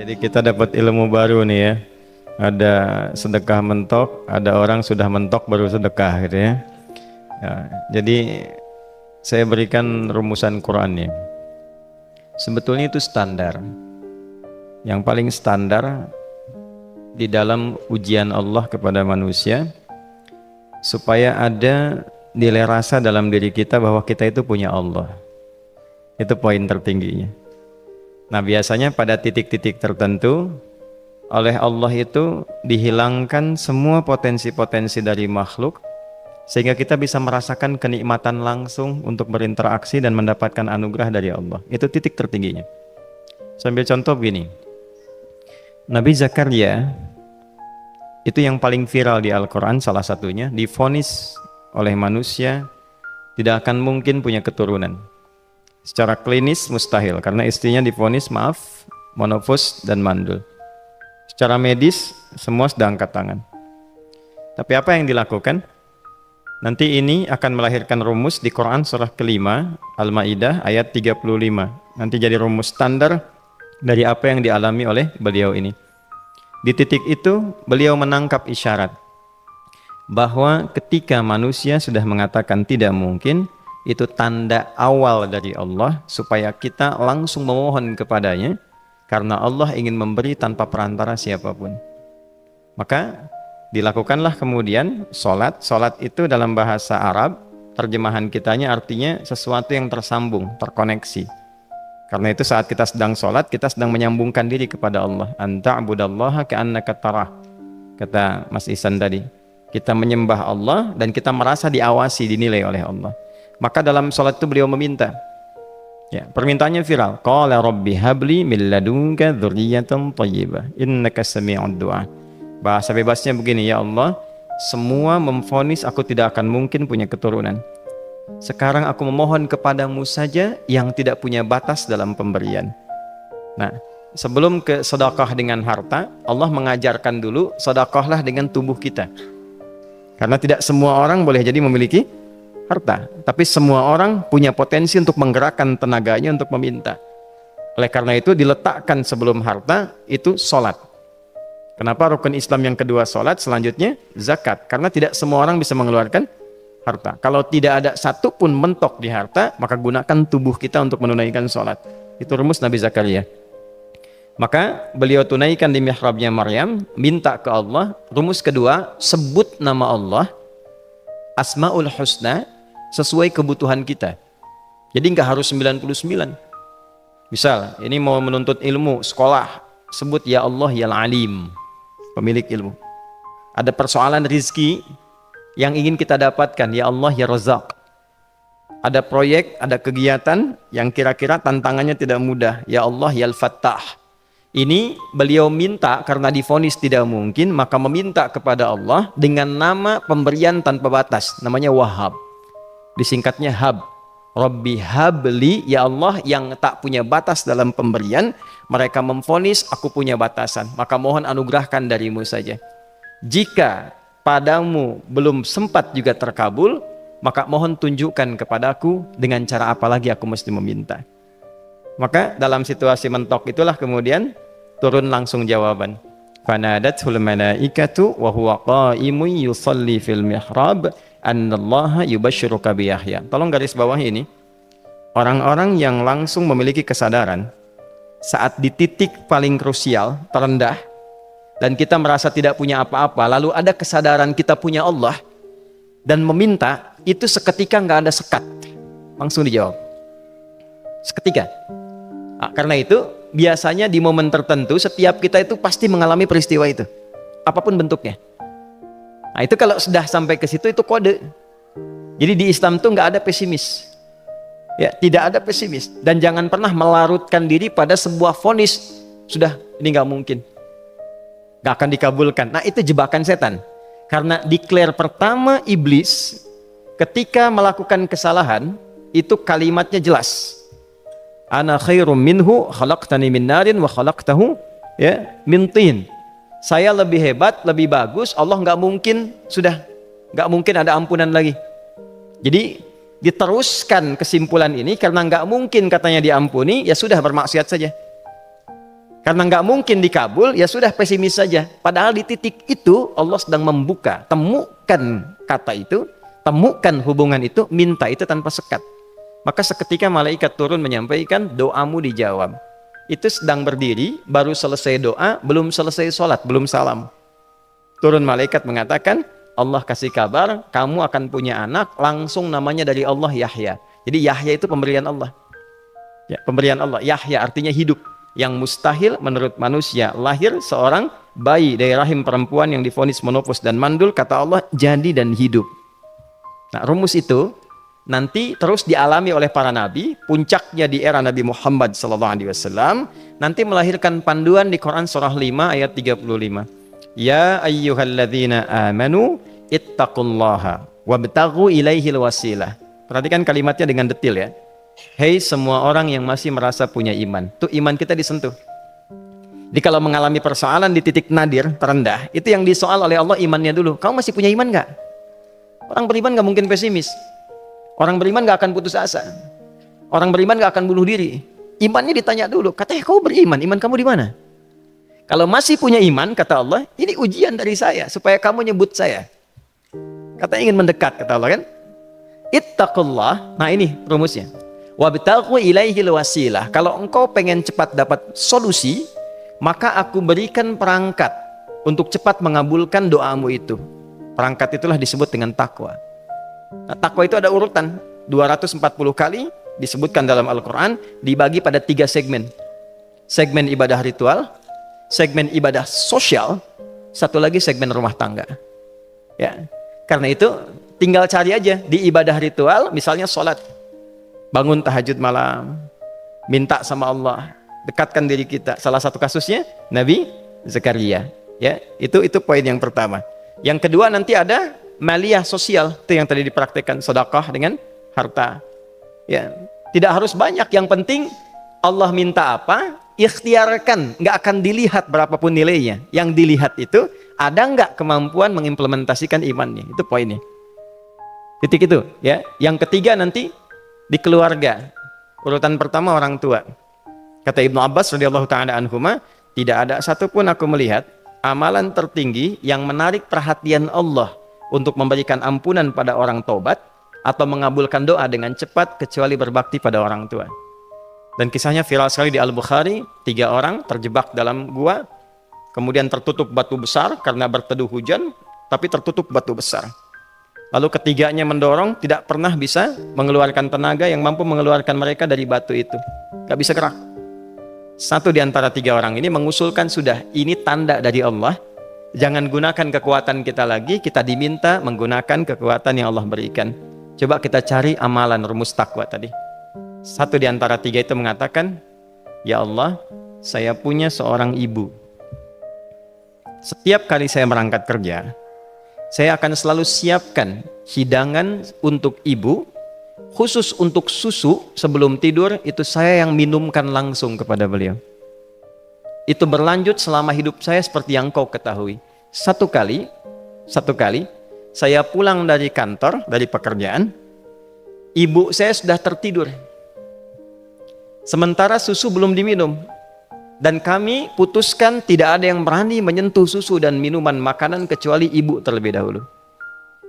Jadi kita dapat ilmu baru nih ya. Ada sedekah mentok, ada orang sudah mentok baru sedekah gitu ya. Ya, jadi saya berikan rumusan Qurannya. Sebetulnya itu standar. Yang paling standar di dalam ujian Allah kepada manusia supaya ada nilai rasa dalam diri kita bahwa kita itu punya Allah. Itu poin tertingginya. Nah, biasanya pada titik-titik tertentu oleh Allah itu dihilangkan semua potensi-potensi dari makhluk sehingga kita bisa merasakan kenikmatan langsung untuk berinteraksi dan mendapatkan anugerah dari Allah. Itu titik tertingginya. Sambil contoh begini. Nabi Zakaria itu yang paling viral di Al-Quran, salah satunya divonis oleh manusia tidak akan mungkin punya keturunan. Secara klinis mustahil karena istrinya divonis monofus dan mandul. Secara medis semua sudah angkat tangan. Tapi apa yang dilakukan? Nanti ini akan melahirkan rumus di Quran surah kelima Al-Maidah ayat 35. Nanti jadi rumus standar dari apa yang dialami oleh beliau ini. Di titik itu beliau menangkap isyarat bahwa ketika manusia sudah mengatakan tidak mungkin, itu tanda awal dari Allah supaya kita langsung memohon kepadanya karena Allah ingin memberi tanpa perantara siapapun. Maka dilakukanlah kemudian sholat. Sholat itu dalam bahasa Arab terjemahan kitanya artinya sesuatu yang tersambung, terkoneksi. Karena itu saat kita sedang sholat, kita sedang menyambungkan diri kepada Allah. Anta'budallaha ka'annaka tarah, kata Mas Ihsan tadi. Kita menyembah Allah dan kita merasa diawasi, dinilai oleh Allah. Maka dalam sholat itu beliau meminta. Ya, permintaannya viral. Qala rabbi habli min ladunka dzurriyyatan thayyibah innaka sami'ud du'a. Bahasa bebasnya begini, ya Allah, semua memvonis aku tidak akan mungkin punya keturunan. Sekarang aku memohon kepadamu saja yang tidak punya batas dalam pemberian. Nah, sebelum ke sedekah dengan harta, Allah mengajarkan dulu sedekahlah dengan tubuh kita. Karena tidak semua orang boleh jadi memiliki harta, tapi semua orang punya potensi untuk menggerakkan tenaganya untuk meminta. Oleh karena itu diletakkan sebelum harta itu sholat. Kenapa rukun Islam yang kedua sholat, selanjutnya zakat? Karena tidak semua orang bisa mengeluarkan harta. Kalau tidak ada satu pun mentok di harta, maka gunakan tubuh kita untuk menunaikan sholat. Itu rumus Nabi Zakaria. Maka beliau tunaikan di mihrabnya Maryam, minta ke Allah. Rumus kedua, sebut nama Allah, Asmaul Husna, sesuai kebutuhan kita. Jadi nggak harus 99. Misal, ini mau menuntut ilmu, sekolah, sebut ya Allah ya Alim, pemilik ilmu. Ada persoalan rizki yang ingin kita dapatkan, ya Allah ya Razak. Ada proyek, ada kegiatan yang kira-kira tantangannya tidak mudah, ya Allah ya Al-Fattah. Ini beliau minta karena divonis tidak mungkin, maka meminta kepada Allah dengan nama pemberian tanpa batas, namanya Wahhab. Disingkatnya Hab. Rabbi habli, ya Allah yang tak punya batas dalam pemberian. Mereka memvonis aku punya batasan, maka mohon anugerahkan darimu saja. Jika padamu belum sempat juga terkabul, maka mohon tunjukkan kepadaku dengan cara apa lagi aku mesti meminta. Maka dalam situasi mentok itulah kemudian turun langsung jawaban. Fanadathul malaikatu wa huwa qa'imun yusalli fil mihrab annallaha yubashshiruka bi Yahya. Tolong garis bawah ini. Orang-orang yang langsung memiliki kesadaran saat di titik paling krusial, terendah, dan kita merasa tidak punya apa-apa, lalu ada kesadaran kita punya Allah dan meminta, itu seketika nggak ada sekat, langsung dijawab seketika. Karena itu biasanya di momen tertentu setiap kita itu pasti mengalami peristiwa itu, apapun bentuknya. Nah itu kalau sudah sampai ke situ itu kode. Jadi di Islam tuh nggak ada pesimis, ya tidak ada pesimis, dan jangan pernah melarutkan diri pada sebuah vonis sudah ini nggak mungkin, nggak akan dikabulkan. Nah itu jebakan setan. Karena declare pertama iblis ketika melakukan kesalahan itu kalimatnya jelas. Ana khairum minhu khalaqtani min narin wa khalaqtahu ya min tin. Saya lebih hebat, lebih bagus. Allah nggak mungkin, sudah nggak mungkin ada ampunan lagi. Jadi diteruskan kesimpulan ini karena nggak mungkin katanya diampuni, ya sudah bermaksiat saja. Karena nggak mungkin dikabul, ya sudah pesimis saja. Padahal di titik itu Allah sedang membuka. Temukan kata itu, temukan hubungan itu, minta itu tanpa sekat. Maka seketika malaikat turun menyampaikan, doamu dijawab. Itu sedang berdiri, baru selesai doa, belum selesai sholat, belum salam. Turun malaikat mengatakan, Allah kasih kabar, kamu akan punya anak, langsung namanya dari Allah Yahya. Jadi Yahya itu pemberian Allah. Ya, pemberian Allah. Yahya artinya hidup. Yang mustahil menurut manusia, lahir seorang bayi dari rahim perempuan yang divonis menopause dan mandul, kata Allah jadi dan hidup. Nah, rumus itu nanti terus dialami oleh para nabi, puncaknya di era Nabi Muhammad SAW, nanti melahirkan panduan di Quran surah 5 ayat 35. Ya ayyuhalladzina amanu ittaqullaha wabtaghu ilaihil wasilah. Perhatikan kalimatnya dengan detail ya. Hei semua orang yang masih merasa punya iman, tuh iman kita disentuh. Jadi kalau mengalami persoalan di titik nadir, terendah, itu yang disoal oleh Allah imannya dulu. Kamu masih punya iman nggak? Orang beriman nggak mungkin pesimis. Orang beriman nggak akan putus asa. Orang beriman nggak akan bunuh diri. Imannya ditanya dulu. Katanya kau beriman, iman kamu di mana? Kalau masih punya iman, kata Allah, ini ujian dari saya supaya kamu nyebut saya. Katanya ingin mendekat, kata Allah kan? Ittaqullah. Nah ini rumusnya. Wabtaghu ilaihil wasilah. Kalau engkau pengen cepat dapat solusi, maka aku berikan perangkat untuk cepat mengabulkan doamu itu. Perangkat itulah disebut dengan takwa. Nah, takwa itu ada urutan 240 kali disebutkan dalam Al-Quran, dibagi pada 3 segmen. Segmen ibadah ritual, segmen ibadah sosial, satu lagi segmen rumah tangga. Ya, karena itu tinggal cari aja di ibadah ritual, misalnya sholat. Bangun tahajud malam, minta sama Allah, dekatkan diri kita. Salah satu kasusnya Nabi Zakaria. Ya, itu poin yang pertama. Yang kedua nanti ada maliyah sosial, itu yang tadi dipraktekkan, sedekah dengan harta. Ya, tidak harus banyak, yang penting Allah minta apa, ikhtiarkan, nggak akan dilihat berapapun nilainya. Yang dilihat itu ada nggak kemampuan mengimplementasikan imannya, itu poinnya. Titik itu, ya. Yang ketiga nanti di keluarga. Urutan pertama orang tua. Kata Ibnu Abbas radhiyallahu taala anhuma, tidak ada satupun aku melihat amalan tertinggi yang menarik perhatian Allah untuk memberikan ampunan pada orang tobat atau mengabulkan doa dengan cepat kecuali berbakti pada orang tua. Dan kisahnya viral sekali di Al-Bukhari, 3 orang terjebak dalam gua, kemudian tertutup batu besar karena berteduh hujan, tapi tertutup batu besar. Lalu ketiganya mendorong, tidak pernah bisa mengeluarkan tenaga yang mampu mengeluarkan mereka dari batu itu. Gak bisa gerak. Satu di antara 3 orang ini mengusulkan, sudah, ini tanda dari Allah. Jangan gunakan kekuatan kita lagi, kita diminta menggunakan kekuatan yang Allah berikan. Coba kita cari amalan rumus takwa tadi. Satu di antara 3 itu mengatakan, ya Allah, saya punya seorang ibu. Setiap kali saya berangkat kerja, saya akan selalu siapkan hidangan untuk ibu, khusus untuk susu sebelum tidur, itu saya yang minumkan langsung kepada beliau. Itu berlanjut selama hidup saya seperti yang kau ketahui. Satu kali, saya pulang dari kantor, dari pekerjaan, ibu saya sudah tertidur. Sementara susu belum diminum. Dan kami putuskan tidak ada yang berani menyentuh susu dan minuman makanan kecuali ibu terlebih dahulu.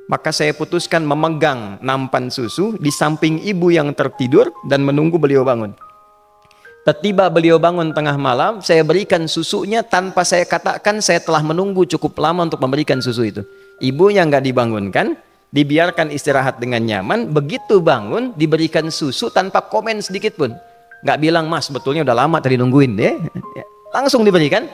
Maka saya putuskan memegang nampan susu di samping ibu yang tertidur dan menunggu beliau bangun. Tiba beliau bangun tengah malam, saya berikan susunya tanpa saya katakan saya telah menunggu cukup lama untuk memberikan susu itu. Ibunya nggak dibangunkan, dibiarkan istirahat dengan nyaman. Begitu bangun, diberikan susu tanpa komen sedikit pun. Nggak bilang, mas betulnya udah lama tadi nungguin deh. Langsung diberikan.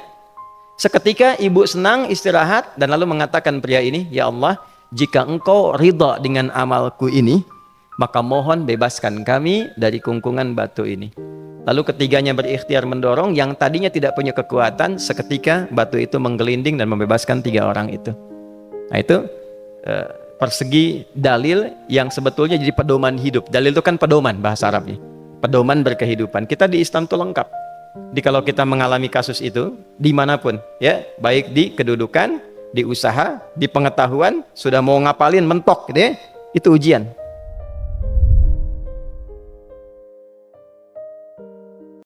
Seketika ibu senang istirahat dan lalu mengatakan pria ini, ya Allah, jika engkau ridha dengan amalku ini, maka mohon bebaskan kami dari kungkungan batu ini. Lalu ketiganya berikhtiar mendorong, yang tadinya tidak punya kekuatan, seketika batu itu menggelinding dan membebaskan 3 orang itu. Nah itu persegi dalil yang sebetulnya jadi pedoman hidup. Dalil itu kan pedoman bahasa Arabnya. Pedoman berkehidupan. Kita di Islam itu lengkap. Jadi kalau kita mengalami kasus itu dimanapun, ya, baik di kedudukan, di usaha, di pengetahuan, sudah mau ngapalin mentok, gitu ya, itu ujian.